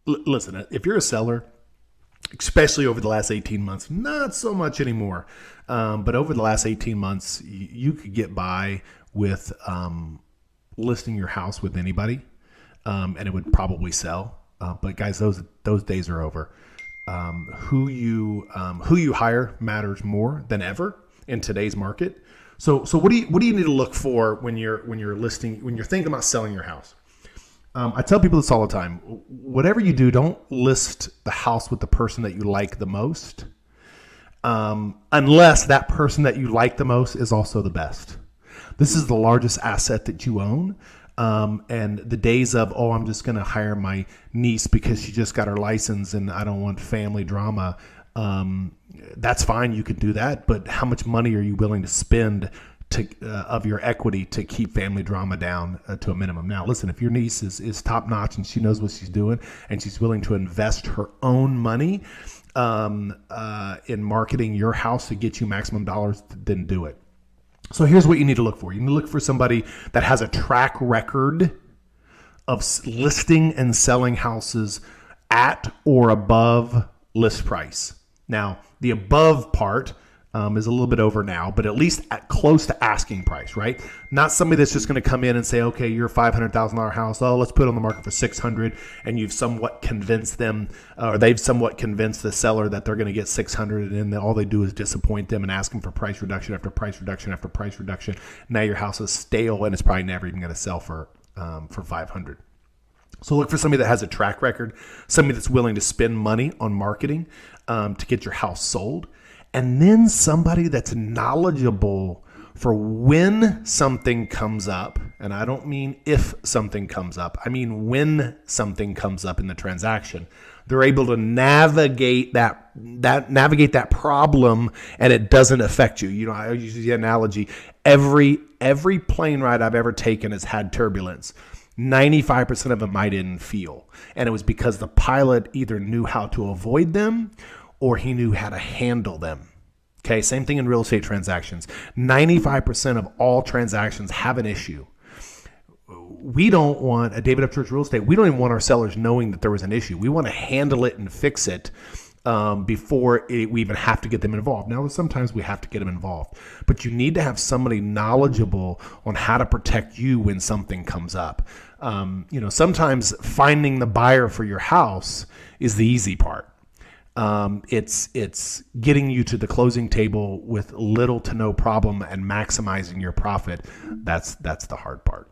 Listen, if you're a seller, especially over the last 18 months, not so much anymore. But over the last 18 months, you could get by with listing your house with anybody, and it would probably sell. But guys, those days are over. Who you hire matters more than ever in today's market. So what do you need to look for when you're thinking about selling your house? I tell people this all the time. Whatever you do, don't list the house with the person that you like the most, unless that person that you like the most is also the best. This is the largest asset that you own. And the days of, I'm just going to hire my niece because she just got her license and I don't want family drama. That's fine. You can do that. But how much money are you willing to spend of your equity to keep family drama down to a minimum? Now, listen, if your niece is top notch and she knows what she's doing and she's willing to invest her own money in marketing your house to get you maximum dollars, then do it. So here's what you need to look for. You need to look for somebody that has a track record of listing and selling houses at or above list price. Now, the above part is a little bit over now, but at least close to asking price, right? Not somebody that's just going to come in and say, okay, you're a $500,000 house. Oh, let's put it on the market for $600,000, and you've somewhat convinced them, or they've somewhat convinced the seller that they're going to get $600,000, and then all they do is disappoint them and ask them for price reduction after price reduction after price reduction. Now your house is stale, and it's probably never even going to sell for $500,000. So look for somebody that has a track record, somebody that's willing to spend money on marketing to get your house sold. And then somebody that's knowledgeable for when something comes up. And I don't mean if something comes up. I mean when something comes up in the transaction. They're able to navigate that problem and it doesn't affect you. You know, I use the analogy. Every plane ride I've ever taken has had turbulence. 95% of them I didn't feel. And it was because the pilot either knew how to avoid them or he knew how to handle them. Okay, same thing in real estate transactions. 95% of all transactions have an issue. We don't want, at David F. Church Real Estate, we don't even want our sellers knowing that there was an issue. We want to handle it and fix it before we even have to get them involved. Now, sometimes we have to get them involved, but you need to have somebody knowledgeable on how to protect you when something comes up. Sometimes finding the buyer for your house is the easy part. It's getting you to the closing table with little to no problem and maximizing your profit. That's the hard part.